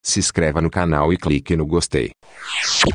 Se inscreva no canal e clique no gostei.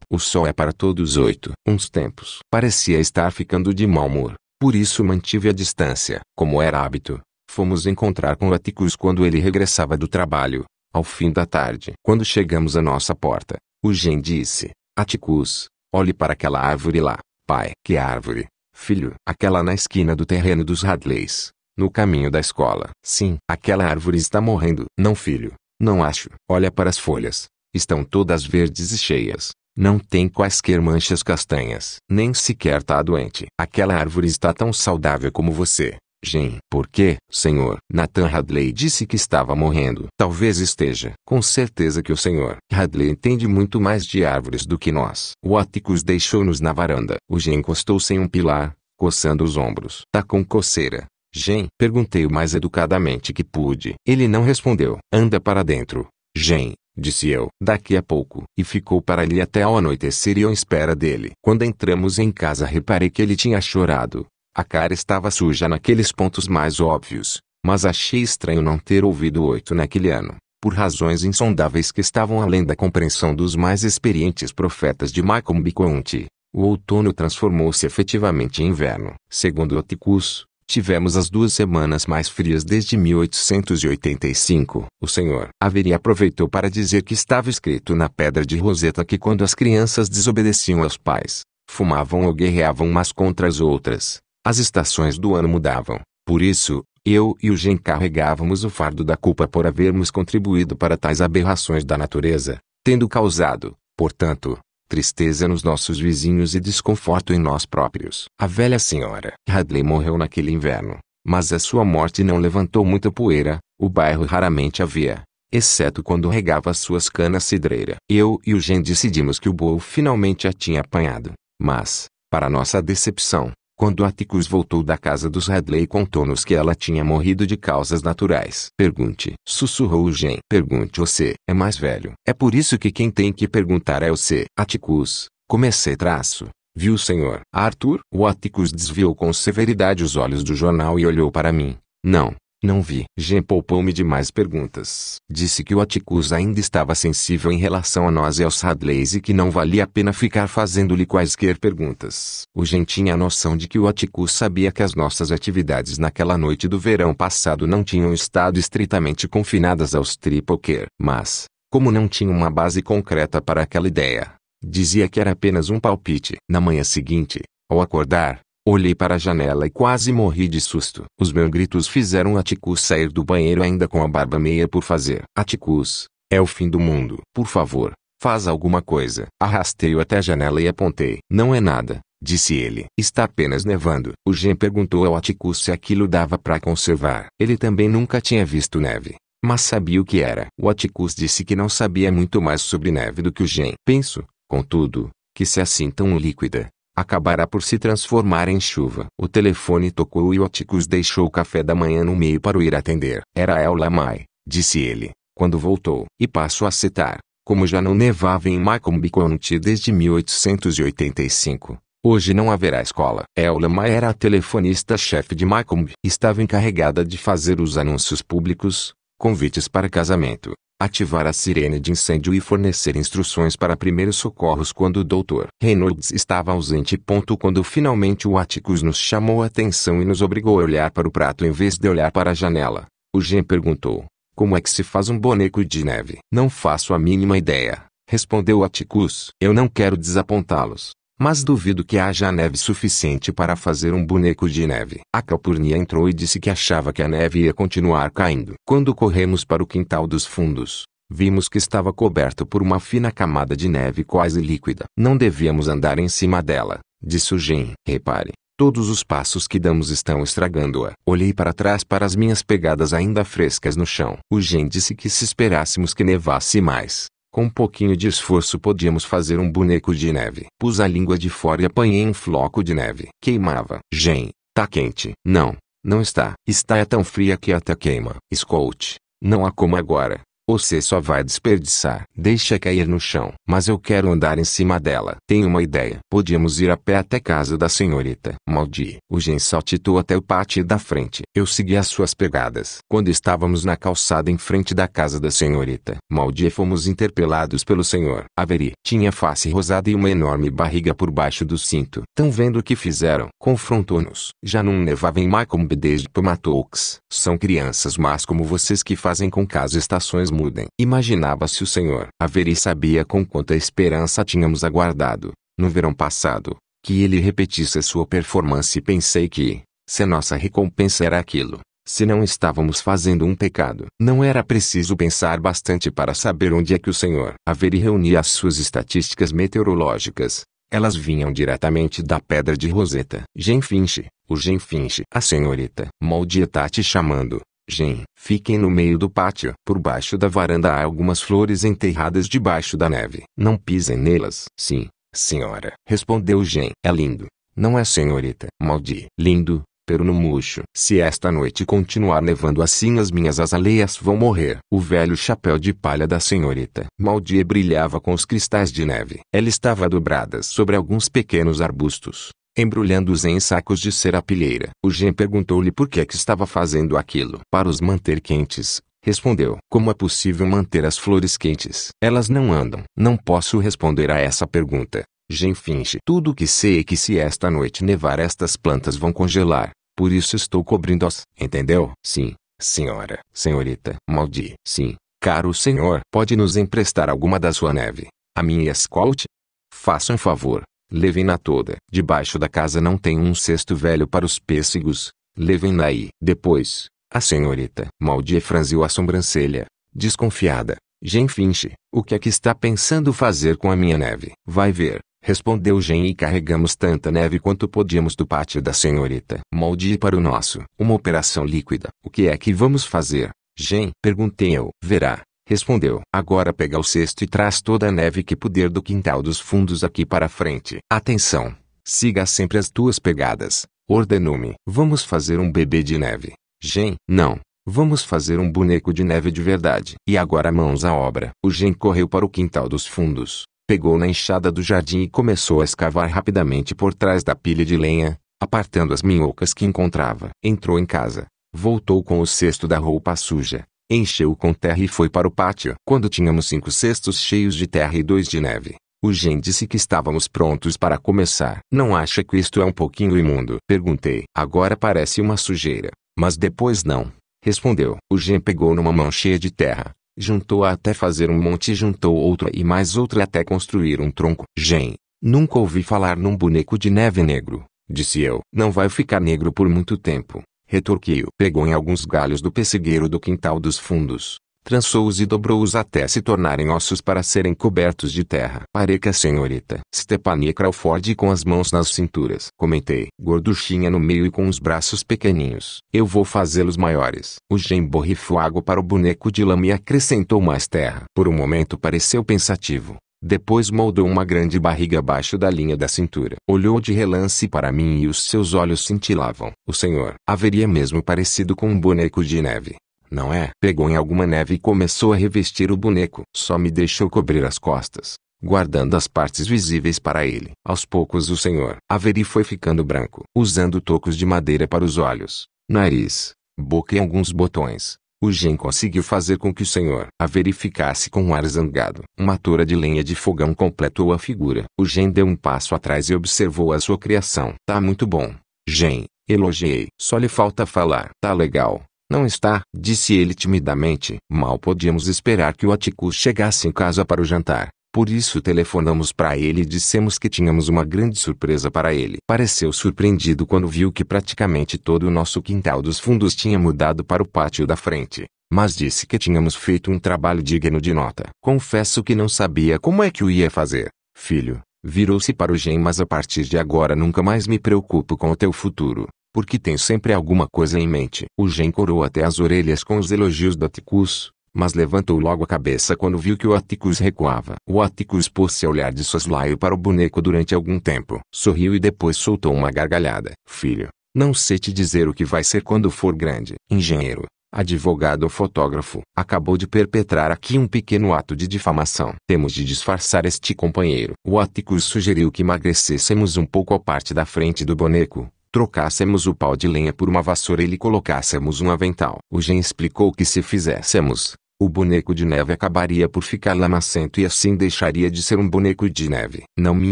O sol é para todos 8. Uns tempos. Parecia estar ficando de mau humor. Por isso mantive a distância. Como era hábito, fomos encontrar com o Atticus quando ele regressava do trabalho, ao fim da tarde. Quando chegamos à nossa porta, o Gen disse: Atticus, olhe para aquela árvore lá. Pai, que árvore? Filho, aquela na esquina do terreno dos Hadleys, no caminho da escola. Sim, aquela árvore está morrendo. Não, filho, não acho. Olha para as folhas. Estão todas verdes e cheias. Não tem quaisquer manchas castanhas. Nem sequer está doente. Aquela árvore está tão saudável como você, Gen. Por quê, senhor? Nathan Hadley disse que estava morrendo. Talvez esteja. Com certeza que o senhor Hadley entende muito mais de árvores do que nós. O Atticus deixou-nos na varanda. O Gen encostou-se em um pilar, coçando os ombros. Tá com coceira, Gen? Perguntei o mais educadamente que pude. Ele não respondeu. Anda para dentro, Gen, disse eu. Daqui a pouco. E ficou para ali até ao anoitecer e eu em espera dele. Quando entramos em casa reparei que ele tinha chorado. A cara estava suja naqueles pontos mais óbvios, mas achei estranho não ter ouvido 8 naquele ano, por razões insondáveis que estavam além da compreensão dos mais experientes profetas de Macomb County. O outono transformou-se efetivamente em inverno. Segundo Atticus, tivemos as 2 semanas mais frias desde 1885. O senhor Avery aproveitou para dizer que estava escrito na pedra de Roseta que quando as crianças desobedeciam aos pais, fumavam ou guerreavam umas contra as outras, as estações do ano mudavam. Por isso, eu e o Gen carregávamos o fardo da culpa por havermos contribuído para tais aberrações da natureza, tendo causado, portanto, tristeza nos nossos vizinhos e desconforto em nós próprios. A velha senhora Hadley morreu naquele inverno, mas a sua morte não levantou muita poeira. O bairro raramente a via, exceto quando regava suas canas cidreira. Eu e o Gen decidimos que o Bull finalmente a tinha apanhado, mas, para nossa decepção, quando Atticus voltou da casa dos Hadley contou-nos que ela tinha morrido de causas naturais. Pergunte, sussurrou o Gen. Pergunte você, é mais velho. É por isso que quem tem que perguntar é você. Atticus, comecei traço. Viu o senhor Arthur? O Atticus desviou com severidade os olhos do jornal e olhou para mim. Não vi. Gen poupou-me de mais perguntas. Disse que o Atticus ainda estava sensível em relação a nós e aos Hadleys e que não valia a pena ficar fazendo-lhe quaisquer perguntas. O Gen tinha a noção de que o Atticus sabia que as nossas atividades naquela noite do verão passado não tinham estado estritamente confinadas aos Triplequer. Mas, como não tinha uma base concreta para aquela ideia, dizia que era apenas um palpite. Na manhã seguinte, ao acordar, olhei para a janela e quase morri de susto. Os meus gritos fizeram Atticus sair do banheiro ainda com a barba meia por fazer. Atticus, é o fim do mundo. Por favor, faz alguma coisa. Arrastei-o até a janela e apontei. Não é nada, disse ele. Está apenas nevando. O Gen perguntou ao Atticus se aquilo dava para conservar. Ele também nunca tinha visto neve, mas sabia o que era. O Atticus disse que não sabia muito mais sobre neve do que o Gen. Penso, contudo, que se assim tão líquida, acabará por se transformar em chuva. O telefone tocou e o Atticus deixou o café da manhã no meio para o ir atender. Era Ella May, disse ele, quando voltou. E passo a citar, como já não nevava em Macomb County desde 1885, hoje não haverá escola. Ella May era a telefonista-chefe de Macomb. Estava encarregada de fazer os anúncios públicos, convites para casamento, ativar a sirene de incêndio e fornecer instruções para primeiros socorros quando o Dr. Reynolds estava ausente. Quando finalmente o Atticus nos chamou a atenção e nos obrigou a olhar para o prato em vez de olhar para a janela, o Gen perguntou, como é que se faz um boneco de neve? Não faço a mínima ideia, respondeu Atticus. Eu não quero desapontá-los, mas duvido que haja neve suficiente para fazer um boneco de neve. A Calpurnia entrou e disse que achava que a neve ia continuar caindo. Quando corremos para o quintal dos fundos, vimos que estava coberto por uma fina camada de neve quase líquida. Não devíamos andar em cima dela, disse o Gen. Repare, todos os passos que damos estão estragando-a. Olhei para trás para as minhas pegadas ainda frescas no chão. O Gen disse que se esperássemos que nevasse mais, com um pouquinho de esforço podíamos fazer um boneco de neve. Pus a língua de fora e apanhei um floco de neve. Queimava. Gen, tá quente. Não está. Está tão fria que até queima. Escute, não há como agora. Você só vai desperdiçar. Deixa cair no chão. Mas eu quero andar em cima dela. Tenho uma ideia. Podíamos ir a pé até casa da senhorita Maldi. O Gen saltitou até o pátio da frente. Eu segui as suas pegadas. Quando estávamos na calçada em frente da casa da senhorita Maldi, fomos interpelados pelo senhor Avery. Tinha face rosada e uma enorme barriga por baixo do cinto. Tão vendo o que fizeram? Confrontou-nos. Já não nevava em Macomb desde Pomatoux. São crianças más como vocês que fazem com que as estações mudem. Imaginava-se o senhor Avery sabia com quanta esperança tínhamos aguardado, no verão passado, que ele repetisse sua performance e pensei que, se nossa recompensa era aquilo, se não estávamos fazendo um pecado. Não era preciso pensar bastante para saber onde é que o senhor Avery reunia as suas estatísticas meteorológicas. Elas vinham diretamente da Pedra de Roseta. Gen Finch, o Gen Finch. A senhorita Maldi está te chamando. Gen, fiquem no meio do pátio. Por baixo da varanda há algumas flores enterradas debaixo da neve. Não pisem nelas. Sim, senhora, respondeu Gen. É lindo. Não é, senhorita Maldi? Lindo, pero no murcho. Se esta noite continuar nevando assim, as minhas azaleias vão morrer. O velho chapéu de palha da senhorita Maldi brilhava com os cristais de neve. Ela estava dobrada sobre alguns pequenos arbustos, embrulhando-os em sacos de serapilheira. O Gen perguntou-lhe por que estava fazendo aquilo. Para os manter quentes, respondeu. Como é possível manter as flores quentes? Elas não andam. Não posso responder a essa pergunta, Gen Finch. Tudo o que sei é que se esta noite nevar, estas plantas vão congelar. Por isso estou cobrindo-as. Entendeu? Sim, senhora. Senhorita Maldi. Sim, caro senhor. Pode nos emprestar alguma da sua neve? A minha escolte? Faça um favor. Levem-na toda. Debaixo da casa não tem um cesto velho para os pêssegos. Levem-na aí. Depois, a senhorita Maldi franziu a sobrancelha, desconfiada. Gen Finch, o que é que está pensando fazer com a minha neve? Vai ver, respondeu Gen, e carregamos tanta neve quanto podíamos do pátio da senhorita Maldi para o nosso. Uma operação líquida. O que é que vamos fazer, Gen? Perguntei eu. Verá, respondeu. Agora pega o cesto e traz toda a neve que puder do quintal dos fundos aqui para frente. Atenção, siga sempre as tuas pegadas, ordenou-me. Vamos fazer um bebê de neve, Gen? Não. Vamos fazer um boneco de neve de verdade. E agora mãos à obra. O Gen correu para o quintal dos fundos, pegou na enxada do jardim e começou a escavar rapidamente por trás da pilha de lenha, apartando as minhocas que encontrava. Entrou em casa, voltou com o cesto da roupa suja, encheu com terra e foi para o pátio. Quando tínhamos 5 cestos cheios de terra e 2 de neve, o Gen disse que estávamos prontos para começar. Não acha que isto é um pouquinho imundo? Perguntei. Agora parece uma sujeira, mas depois não, respondeu. O Gen pegou numa mão cheia de terra, juntou-a até fazer um monte e juntou outra e mais outra até construir um tronco. Gen, nunca ouvi falar num boneco de neve negro, disse eu. Não vai ficar negro por muito tempo, retorquiu. Pegou em alguns galhos do pessegueiro do quintal dos fundos, trançou-os e dobrou-os até se tornarem ossos para serem cobertos de terra. Pareca senhorita Stephanie Crawford com as mãos nas cinturas, comentei. Gorduchinha no meio e com os braços pequeninhos. Eu vou fazê-los maiores. O Gen borrifou água para o boneco de lama e acrescentou mais terra. Por um momento pareceu pensativo. Depois moldou uma grande barriga abaixo da linha da cintura. Olhou de relance para mim e os seus olhos cintilavam. O senhor haveria mesmo parecido com um boneco de neve, não é? Pegou em alguma neve e começou a revestir o boneco. Só me deixou cobrir as costas, guardando as partes visíveis para ele. Aos poucos o senhor Avery foi ficando branco, usando tocos de madeira para os olhos, nariz, boca e alguns botões. O Gen conseguiu fazer com que o senhor Avery ficasse com um ar zangado. Uma tora de lenha de fogão completou a figura. O Gen deu um passo atrás e observou a sua criação. Tá muito bom, Gen, elogiei. Só lhe falta falar. Tá legal, não está? Disse ele timidamente. Mal podíamos esperar que o Atticus chegasse em casa para o jantar. Por isso telefonamos para ele e dissemos que tínhamos uma grande surpresa para ele. Pareceu surpreendido quando viu que praticamente todo o nosso quintal dos fundos tinha mudado para o pátio da frente, mas disse que tínhamos feito um trabalho digno de nota. Confesso que não sabia como é que o ia fazer, filho. Virou-se para o Gen. Mas a partir de agora nunca mais me preocupo com o teu futuro, porque tenho sempre alguma coisa em mente. O Gen corou até as orelhas com os elogios do Atticus, mas levantou logo a cabeça quando viu que o Atticus recuava. O Atticus pôs-se a olhar de soslaio para o boneco durante algum tempo. Sorriu e depois soltou uma gargalhada. Filho, não sei te dizer o que vai ser quando for grande. Engenheiro, advogado ou fotógrafo, acabou de perpetrar aqui um pequeno ato de difamação. Temos de disfarçar este companheiro. O Atticus sugeriu que emagrecêssemos um pouco a parte da frente do boneco, trocássemos o pau de lenha por uma vassoura e lhe colocássemos um avental. O Gen explicou que se fizéssemos, o boneco de neve acabaria por ficar lamacento e assim deixaria de ser um boneco de neve. Não me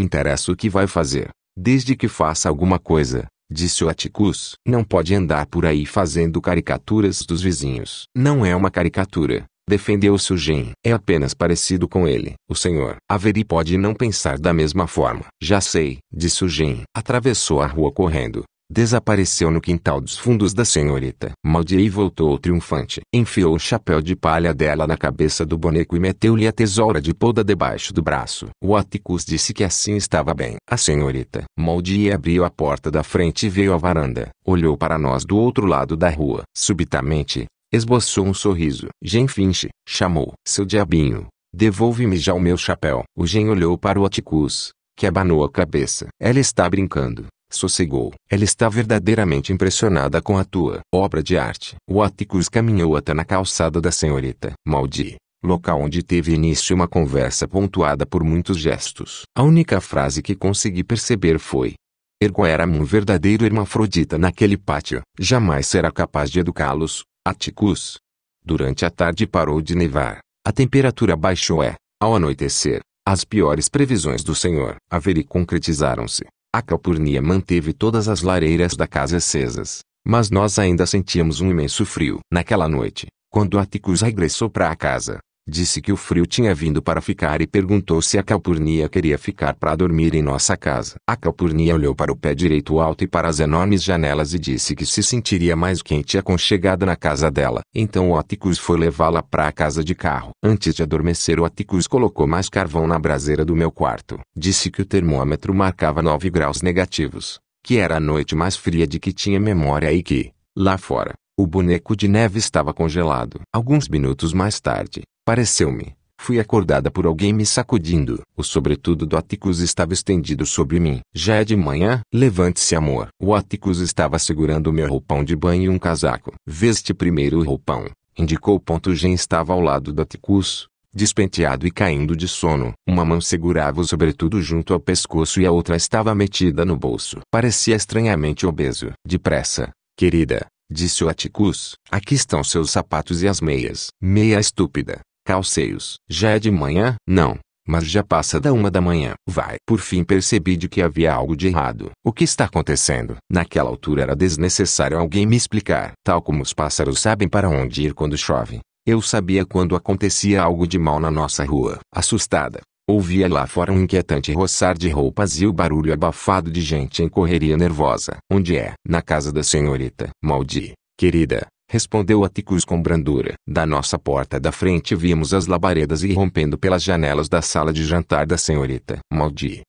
interessa o que vai fazer, desde que faça alguma coisa, disse o Atticus. Não pode andar por aí fazendo caricaturas dos vizinhos. Não é uma caricatura, defendeu-se o Gen. É apenas parecido com ele. O Sr. Avery pode não pensar da mesma forma. Já sei, disse o Gen. Atravessou a rua correndo. Desapareceu no quintal dos fundos da senhorita Maudie e voltou triunfante. Enfiou o chapéu de palha dela na cabeça do boneco e meteu-lhe a tesoura de poda debaixo do braço. O Atticus disse que assim estava bem. A senhorita Maudie abriu a porta da frente e veio à varanda. Olhou para nós do outro lado da rua. Subitamente, esboçou um sorriso. Gen Finch, chamou. Seu diabinho, devolve-me já o meu chapéu. O Gen olhou para o Atticus, que abanou a cabeça. Ela está brincando. Sossegou. Ela está verdadeiramente impressionada com a tua obra de arte. O Atticus caminhou até na calçada da senhorita Maudie, local onde teve início uma conversa pontuada por muitos gestos. A única frase que consegui perceber foi: Ergo era um verdadeiro hermafrodita naquele pátio. Jamais será capaz de educá-los, Atticus. Durante a tarde parou de nevar. A temperatura baixou e, ao anoitecer, as piores previsões do Sr. Avery concretizaram-se. A calpurnia manteve todas as lareiras da casa acesas, mas nós ainda sentíamos um imenso frio. Naquela noite, quando Atticus regressou para a casa, disse que o frio tinha vindo para ficar e perguntou se a calpurnia queria ficar para dormir em nossa casa. A calpurnia olhou para o pé direito alto e para as enormes janelas e disse que se sentiria mais quente e aconchegada na casa dela. Então o Atticus foi levá-la para a casa de carro. Antes de adormecer, o Atticus colocou mais carvão na braseira do meu quarto. Disse que o termômetro marcava 9 graus negativos, que era a noite mais fria de que tinha memória e que, lá fora, o boneco de neve estava congelado. Alguns minutos mais tarde, pareceu-me, fui acordada por alguém me sacudindo. O sobretudo do Atticus estava estendido sobre mim. Já é de manhã? Levante-se, amor. O Atticus estava segurando o meu roupão de banho e um casaco. Veste primeiro o roupão, indicou. Gen estava ao lado do Atticus, despenteado e caindo de sono. Uma mão segurava o sobretudo junto ao pescoço e a outra estava metida no bolso. Parecia estranhamente obeso. Depressa, querida, disse o Atticus. Aqui estão seus sapatos e as meias. Meia estúpida. Calceios. Já é de manhã? Não, mas já passa da 1 da manhã. Vai. Por fim percebi de que havia algo de errado. O que está acontecendo? Naquela altura era desnecessário alguém me explicar. Tal como os pássaros sabem para onde ir quando chove, eu sabia quando acontecia algo de mal na nossa rua. Assustada, ouvia lá fora um inquietante roçar de roupas e o barulho abafado de gente em correria nervosa. Onde é? Na casa da senhorita Maudie, querida, respondeu Atticus com brandura. Da nossa porta da frente víamos as labaredas irrompendo pelas janelas da sala de jantar da senhorita Maudie.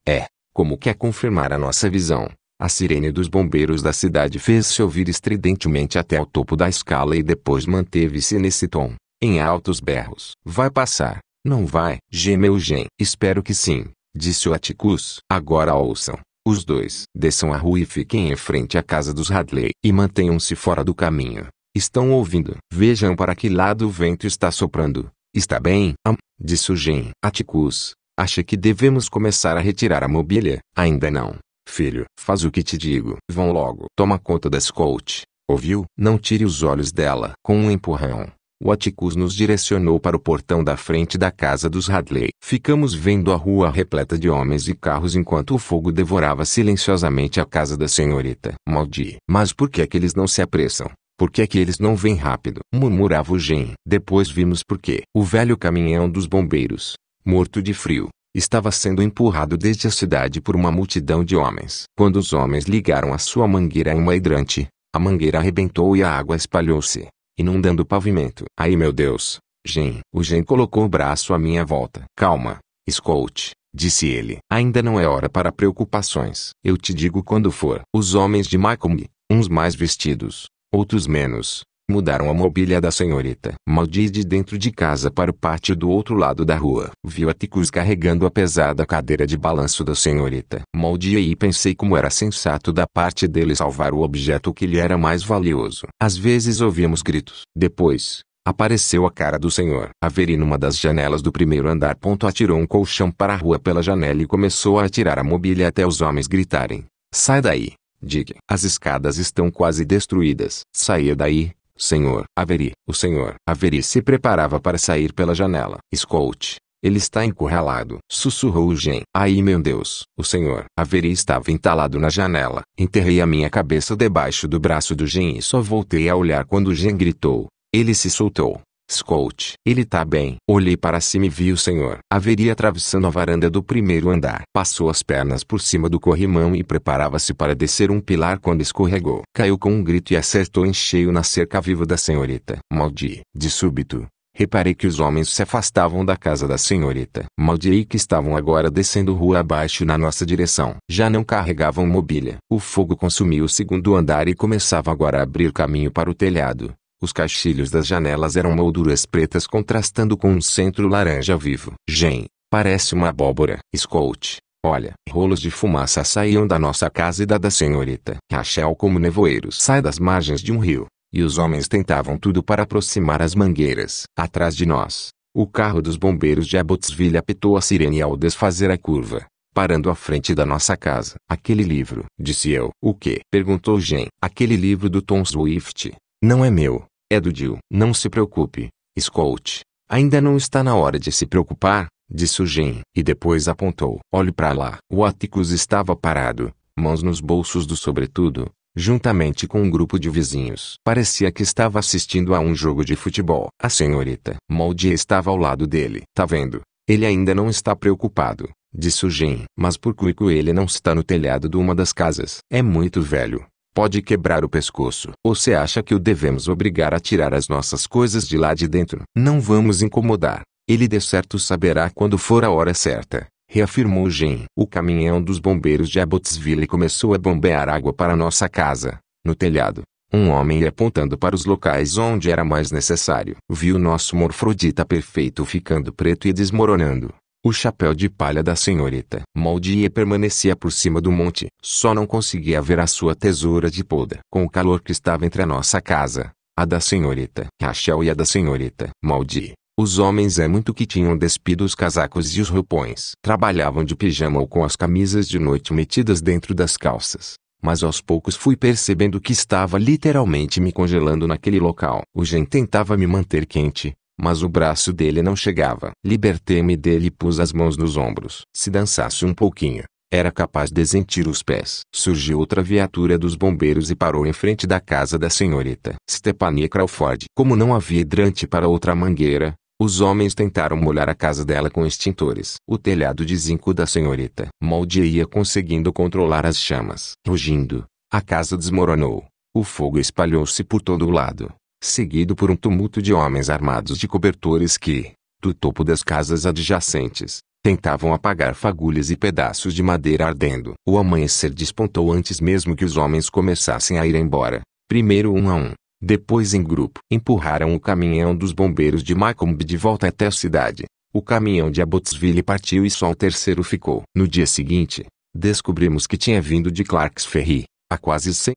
Como quer confirmar a nossa visão, a sirene dos bombeiros da cidade fez-se ouvir estridentemente até o topo da escala e depois manteve-se nesse tom, em altos berros. Vai passar? Não vai? Gemeu Gen. Espero que sim, disse o Atticus. Agora ouçam. Os dois desçam a rua e fiquem em frente à casa dos Hadley e mantenham-se fora do caminho. Estão ouvindo? Vejam para que lado o vento está soprando. Está bem? Disse o Gen. Atticus, acha que devemos começar a retirar a mobília? Ainda não, filho. Faz o que te digo. Vão logo. Toma conta da Scout. Ouviu? Não tire os olhos dela. Com um empurrão, o Atticus nos direcionou para o portão da frente da casa dos Hadley. Ficamos vendo a rua repleta de homens e carros enquanto o fogo devorava silenciosamente a casa da senhorita Maudie. Mas por que é que eles não se apressam? Por que é que eles não vêm rápido? Murmurava o Gen. Depois vimos por quê. O velho caminhão dos bombeiros, morto de frio, estava sendo empurrado desde a cidade por uma multidão de homens. Quando os homens ligaram a sua mangueira a uma hidrante, a mangueira arrebentou e a água espalhou-se, inundando o pavimento. Ai meu Deus, Gen. O Gen colocou o braço à minha volta. Calma, Scout, disse ele. Ainda não é hora para preocupações. Eu te digo quando for. Os homens de Macomb, uns mais vestidos, outros menos, Mudaram a mobília da senhorita. Maldi de dentro de casa para o pátio do outro lado da rua. Viu Atticus carregando a pesada cadeira de balanço da senhorita. Maldi e pensei como era sensato da parte dele salvar o objeto que lhe era mais valioso. Às vezes ouvíamos gritos. Depois, apareceu a cara do senhor Avery numa das janelas do primeiro andar. Atirou um colchão para a rua pela janela e começou a atirar a mobília até os homens gritarem: "Sai daí, Dick! As escadas estão quase destruídas." "Saia daí, senhor Avery." O senhor Avery se preparava para sair pela janela. "Escute, ele está encurralado", sussurrou o Gen. "Ai meu Deus!" O senhor Avery estava entalado na janela. Enterrei a minha cabeça debaixo do braço do Gen e só voltei a olhar quando o Gen gritou. Ele se soltou. "Escute, ele tá bem." Olhei para cima e vi o senhor Avery atravessando a varanda do primeiro andar. Passou as pernas por cima do corrimão e preparava-se para descer um pilar quando escorregou. Caiu com um grito e acertou em cheio na cerca viva da senhorita. Maldi. De súbito, reparei que os homens se afastavam da casa da senhorita. Maldi e que estavam agora descendo rua abaixo na nossa direção. Já não carregavam mobília. O fogo consumiu o segundo andar e começava agora a abrir caminho para o telhado. Os caixilhos das janelas eram molduras pretas contrastando com um centro laranja vivo. "Gen, parece uma abóbora." "Escute, olha." Rolos de fumaça saíam da nossa casa e da senhorita. Rachel como nevoeiros sai das margens de um rio. E os homens tentavam tudo para aproximar as mangueiras. Atrás de nós, o carro dos bombeiros de Abbotsville apitou a sirene ao desfazer a curva, parando à frente da nossa casa. "Aquele livro", disse eu. "O quê?" perguntou Gen. "Aquele livro do Tom Swift. Não é meu, é do Jill." "Não se preocupe, escute. Ainda não está na hora de se preocupar", disse o Gen. E depois apontou. "Olhe para lá." O Atticus estava parado, mãos nos bolsos do sobretudo, juntamente com um grupo de vizinhos. Parecia que estava assistindo a um jogo de futebol. A senhorita Maldi estava ao lado dele. "Tá vendo? Ele ainda não está preocupado", disse o Gen. "Mas por que ele não está no telhado de uma das casas?" "É muito velho. Pode quebrar o pescoço." "Você acha que o devemos obrigar a tirar as nossas coisas de lá de dentro?" "Não vamos incomodar. Ele de certo saberá quando for a hora certa", reafirmou Gen. O caminhão dos bombeiros de Abbotsville começou a bombear água para nossa casa. No telhado, um homem ia apontando para os locais onde era mais necessário. Viu nosso morfrodita perfeito ficando preto e desmoronando. O chapéu de palha da senhorita Maldi permanecia por cima do monte. Só não conseguia ver a sua tesoura de poda. Com o calor que estava entre a nossa casa, a da senhorita Rachel e a da senhorita Maldi, os homens muito que tinham despido os casacos e os roupões. Trabalhavam de pijama ou com as camisas de noite metidas dentro das calças. Mas aos poucos fui percebendo que estava literalmente me congelando naquele local. O Gen tentava me manter quente, mas o braço dele não chegava. Libertei-me dele e pus as mãos nos ombros. Se dançasse um pouquinho, era capaz de sentir os pés. Surgiu outra viatura dos bombeiros e parou em frente da casa da senhorita Stephanie Crawford. Como não havia hidrante para outra mangueira, os homens tentaram molhar a casa dela com extintores. O telhado de zinco da senhorita Maldi ia conseguindo controlar as chamas. Rugindo, a casa desmoronou. O fogo espalhou-se por todo o lado, seguido por um tumulto de homens armados de cobertores que, do topo das casas adjacentes, tentavam apagar fagulhas e pedaços de madeira ardendo. O amanhecer despontou antes mesmo que os homens começassem a ir embora. Primeiro um a um, depois em grupo. Empurraram o caminhão dos bombeiros de Macomb de volta até a cidade. O caminhão de Abbotsville partiu e só o terceiro ficou. No dia seguinte, descobrimos que tinha vindo de Clarks Ferry, a quase 100